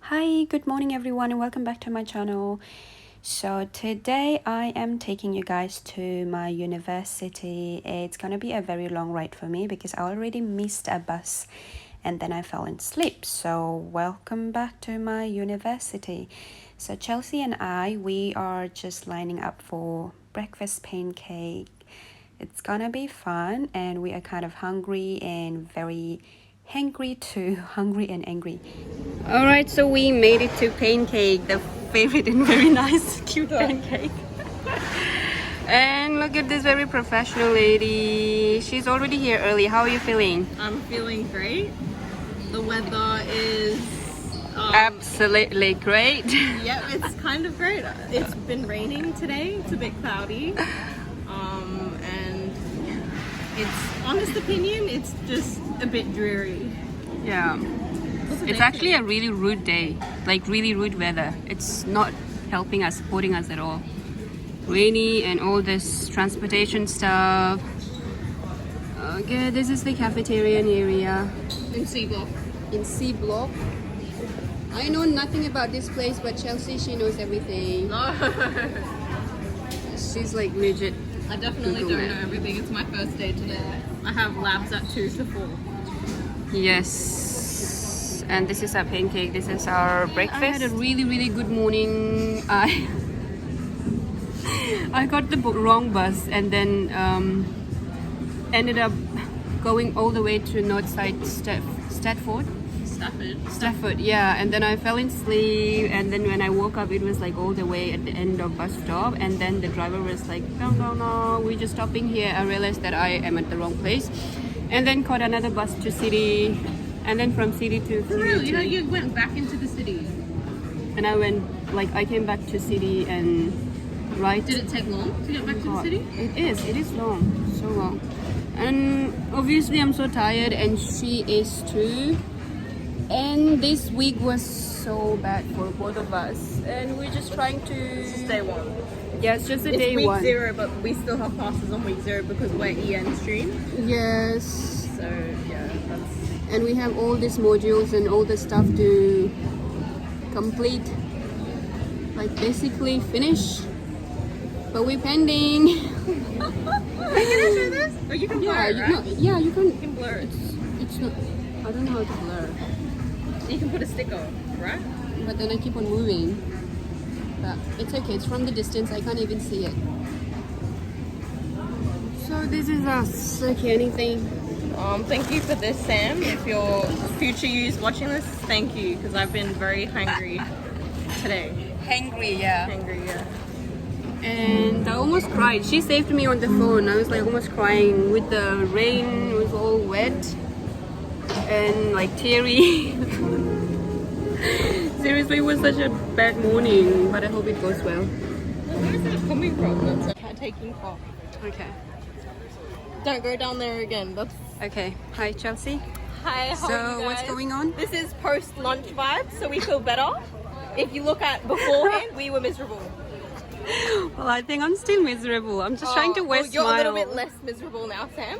Hi, good morning everyone and welcome back to my channel. So today I am taking you guys to my university. It's gonna be a very long ride for me because I already missed a bus and then I fell asleep. So welcome back to my university. So Chelsea and we are just lining up for breakfast pancake. It's gonna be fun and we are kind of hungry and very hangry too. Hungry and angry. Alright, so we made it to Pancake, the favorite and very nice, cute pancake. And look at this very professional lady. She's already here early. How are you feeling? I'm feeling great. The weather is Absolutely great. yeah, it's kind of great. It's been raining today. It's a bit cloudy. And it's honest opinion, it's just a bit dreary. Yeah. It's actually a really rude day, like really rude weather. It's not helping us, supporting us at all. Rainy and all this transportation stuff. Okay, this is the cafeterian area. In C block. In C block. I know nothing about this place, but Chelsea, she knows everything. She's like legit. I definitely don't know everything. It's my first day today. I have labs at 2 to 4. Yes. And this is our pancake. This is our breakfast. I had a really good morning. I got the wrong bus and then ended up going all the way to Northside Stafford, yeah. And then I fell asleep, and then when I woke up, it was like all the way at the end of bus stop. And then the driver was like, no, we're just stopping here. I realized that I am at the wrong place, and then caught another bus to city, and then from city to Really? You went back into the city? And I came back to city and right. Did it take long to get back to the city? It is long, so long. And obviously I'm so tired and she is too. And this week was so bad for both of us. And we're just trying to... It's just day one. Yeah, it's just It's day week one. 0, but we still have classes on week 0 because we're EN stream. Yes. So yeah, that's... And we have all these modules and all the stuff to complete. Like basically finish. But we're pending. Can I show this? Oh, you can blur it, right? You can. You can blur it. It's not. I don't know how to blur. You can put a sticker, right? But then I keep on moving. But it's okay. It's from the distance. I can't even see it. So this is us. Okay, anything? Thank you for this, Sam. If your future you's watching this, thank you, because I've been very hungry today. Hangry, yeah. Hungry, yeah. And I almost cried. She saved me on the phone. I was like almost crying with the rain. It was all wet and like teary. Seriously, it was such a bad morning, but I hope it goes well. Where is that coming from? That's taking off. Okay. Don't go down there again. That's Okay. Hi, Chelsea. hi. How are you So guys? what's going on? This is post lunch vibes, so we feel better. If you look at beforehand, we were miserable. Well, I think I'm still miserable. I'm just trying to wear well, you're smile. a little bit less miserable now, Sam.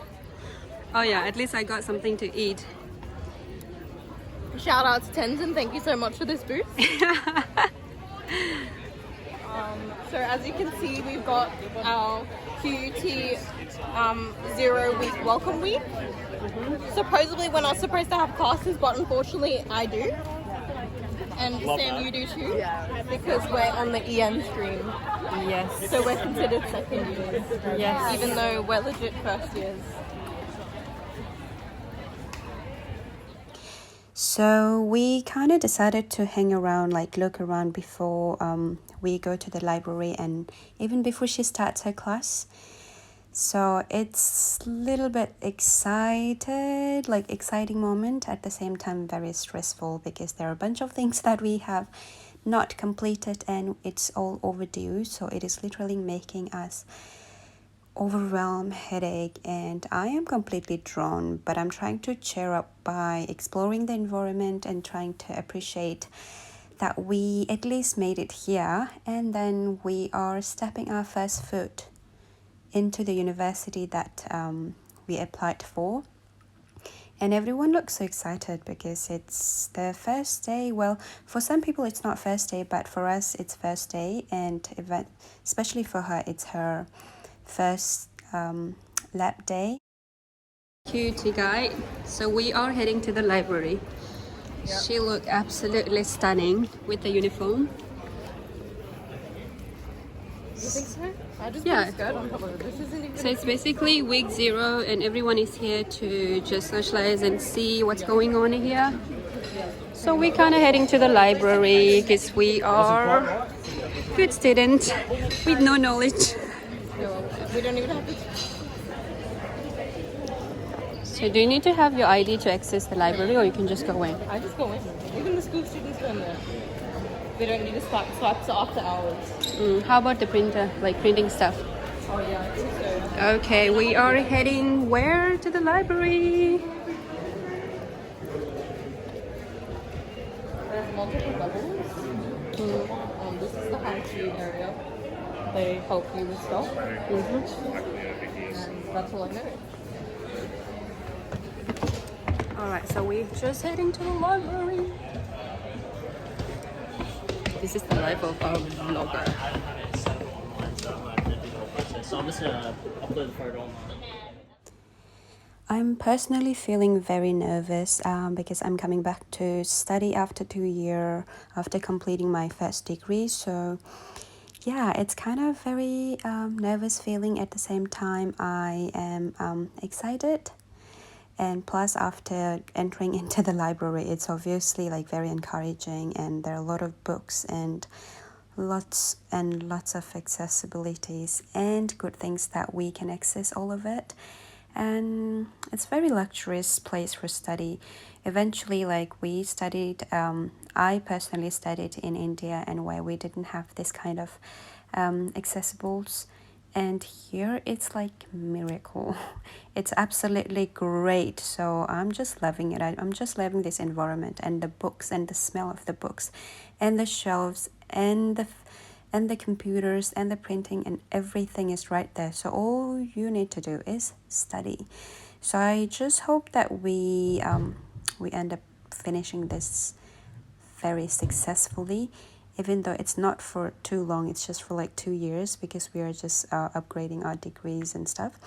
Oh yeah, at least I got something to eat. Shout out to Tenzin, thank you so much for this boost. So as you can see, we've got our QUT 0 week welcome week. Supposedly we're not supposed to have classes, but unfortunately I do. And Sam, you do too? Yeah. Because we're on the EN stream. Yes. So we're considered second years. Yes. Even though we're legit first years. So we kind of decided to hang around, like look around before we go to the library and even before she starts her class. So it's a little bit exciting moment, at the same time very stressful because there are a bunch of things that we have not completed and it's all overdue. So it is literally making us overwhelmed, headache, and I am completely drawn, but I'm trying to cheer up by exploring the environment and trying to appreciate that we at least made it here, and then we are stepping our first foot into the university that we applied for. And everyone looks so excited because it's the first day. Well, for some people it's not first day, but for us it's first day, and event, especially for her, it's her first lab day. Cutie guide. So we are heading to the library. Yep. She looked absolutely stunning with the uniform. You think so? I just Yeah. put a skirt on top of it. This isn't even. So it's basically week 0 and everyone is here to just socialize and see what's going on here. So we're kind of heading to the library because we are good students with no knowledge. We don't even have to. So do you need to have your ID to access the library, or you can just go in? I just go in. Even the school students go in there. They don't need to swipe after hours. How about the printer, like printing stuff? Oh yeah, I think so. Okay, we are heading where? To the library. There's multiple levels. This is the how-to area. They help you with stuff. And that's all I know. Alright, so we're just heading to the library. This is the life of our vlogger. So I'm just gonna upload the photo online. I'm personally feeling very nervous because I'm coming back to study after 2 years after completing my first degree. So yeah, it's kind of very nervous feeling. At the same time, I am excited. And plus, after entering into the library, it's obviously like very encouraging, and there are a lot of books and lots of accessibilities and good things that we can access all of it. And it's very luxurious place for study. Eventually, like we studied, I personally studied in India, and where we didn't have this kind of accessibles. And here it's like miracle. It's absolutely great. So I'm just loving it. I'm just loving this environment and the books and the smell of the books and the shelves and the computers and the printing, and everything is right there. So all you need to do is study. So I just hope that we end up finishing this very successfully, even though it's not for too long. It's just for like 2 years because we are just upgrading our degrees and stuff.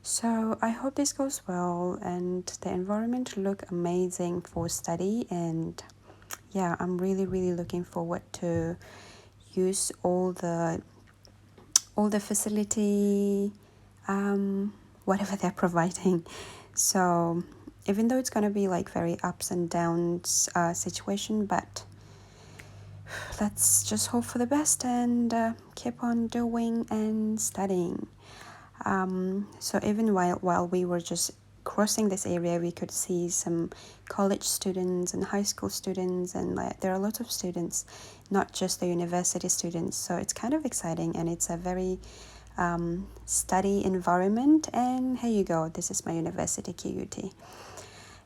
So I hope this goes well, and the environment look amazing for study. And yeah, I'm really looking forward to use all the facility, whatever they're providing. So even though it's gonna be like very ups and downs situation, but let's just hope for the best and keep on doing and studying. So even while we were just crossing this area, we could see some college students and high school students, and like there are lots of students, not just the university students. So it's kind of exciting, and it's a very study environment. And here you go, this is my university QUT.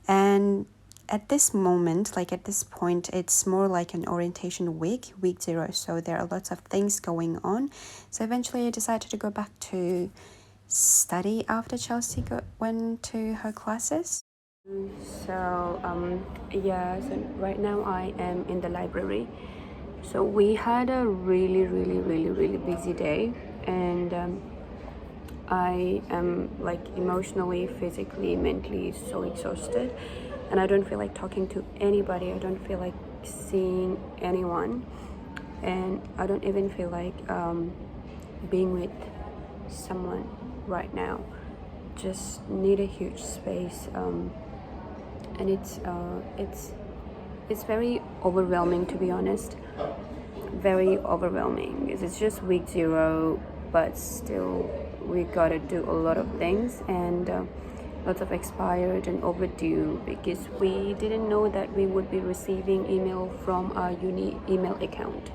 And at this moment, like at this point, it's more like an orientation week 0. So there are lots of things going on. So eventually I decided to go back to study after Chelsea went to her classes. So yeah, so right now I am in the library. So we had a really busy day, and I am like emotionally, physically, mentally so exhausted, and I don't feel like talking to anybody. I don't feel like seeing anyone, and I don't even feel like being with someone right now. Just need a huge space, and it's very overwhelming, to be honest. Very overwhelming. It's just week 0, but still we gotta do a lot of things, and lots of expired and overdue, because we didn't know that we would be receiving email from our uni email account.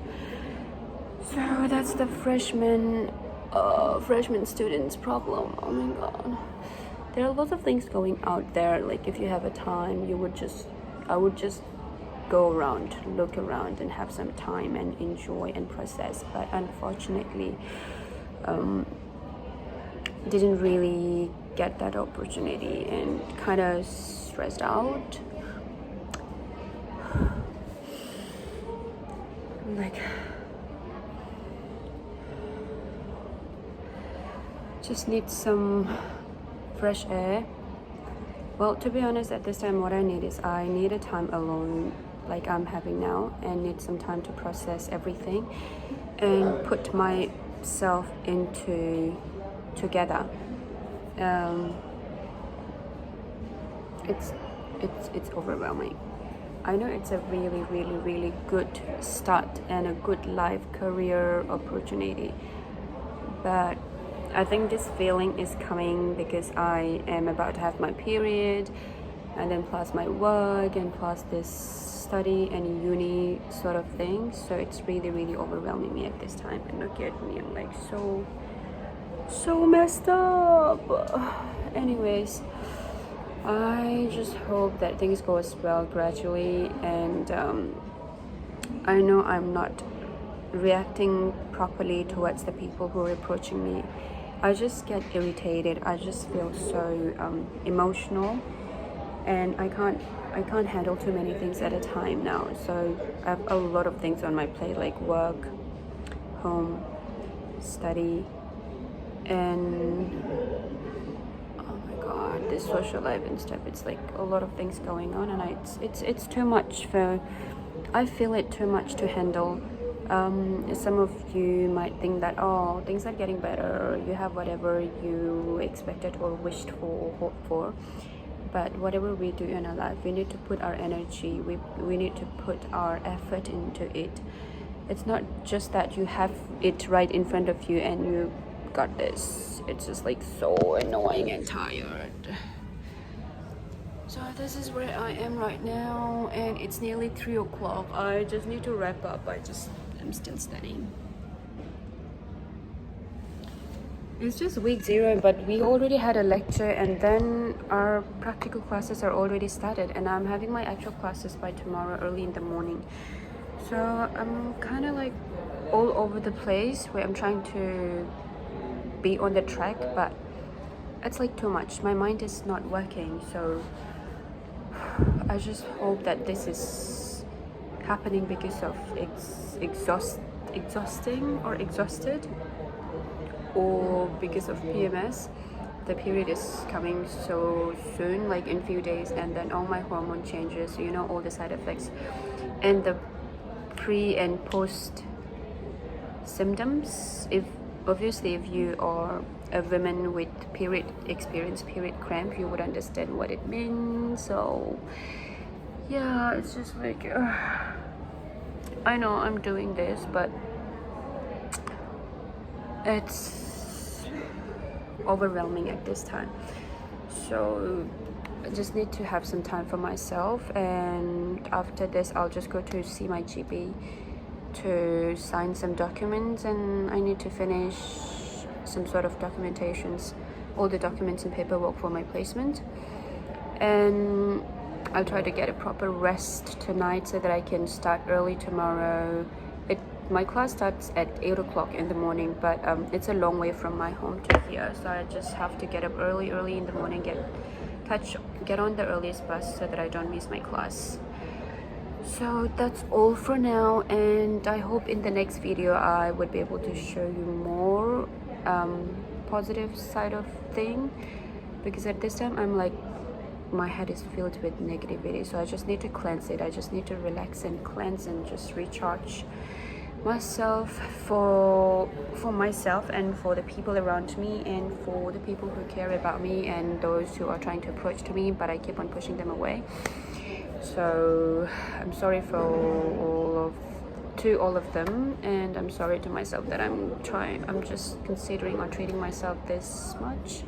So that's the freshman students problem. Oh my god, there are lots of things going out there. Like if you have a time, I would just go around, look around, and have some time and enjoy and process. But unfortunately, didn't really get that opportunity and kind of stressed out. Like, just need some fresh air. Well, to be honest, at this time what I need is I need a time alone like I'm having now, and need some time to process everything and put myself into together. It's overwhelming. I know it's a really good start and a good life career opportunity, but I think this feeling is coming because I am about to have my period, and then plus my work, and plus this study and uni sort of thing. So it's really overwhelming me at this time. And look at me, I'm like so messed up. Anyways, I just hope that things goes well gradually, and I know I'm not reacting properly towards the people who are approaching me. I just get irritated. I just feel so emotional, and I can't handle too many things at a time now. So I have a lot of things on my plate, like work, home, study, and oh my god, this social life and stuff. It's like a lot of things going on, and it's too much I feel it too much to handle. Some of you might think that, oh, things are getting better, you have whatever you expected or wished for, hoped for. But whatever we do in our life, we need to put our energy, we need to put our effort into it. It's not just that you have it right in front of you and you got this. It's just like so annoying and tired. So this is where I am right now, and it's nearly 3 o'clock. I just need to wrap up. I'm still studying. It's just week 0, but we already had a lecture, and then our practical classes are already started, and I'm having my actual classes by tomorrow early in the morning. So I'm kind of like all over the place, where I'm trying to be on the track, but it's like too much. My mind is not working, so I just hope that this is happening because of exhausted, or because of PMS. The period is coming so soon, like in few days, and then all my hormone changes, you know, all the side effects and the pre and post symptoms. If you are a woman with period cramp, you would understand what it means. So yeah, it's just like I know I'm doing this, but it's overwhelming at this time. So I just need to have some time for myself, and after this I'll just go to see my GP to sign some documents, and I need to finish some sort of documentations, all the documents and paperwork for my placement. And I'll try to get a proper rest tonight so that I can start early tomorrow. My class starts at 8 o'clock in the morning, but it's a long way from my home to here, so I just have to get up early in the morning, get on the earliest bus so that I don't miss my class. So that's all for now, and I hope in the next video I would be able to show you more positive side of thing, because at this time I'm like, my head is filled with negativity, so I just need to cleanse it. I just need to relax and cleanse and just recharge myself for myself and for the people around me and for the people who care about me and those who are trying to approach to me, but I keep on pushing them away. So I'm sorry for all of them, and I'm sorry to myself that I'm just considering or treating myself this much.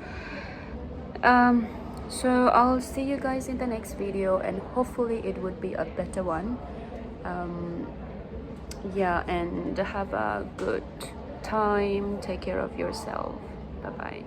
So I'll see you guys in the next video, and hopefully it would be a better one. Yeah, and have a good time. Take care of yourself. Bye bye.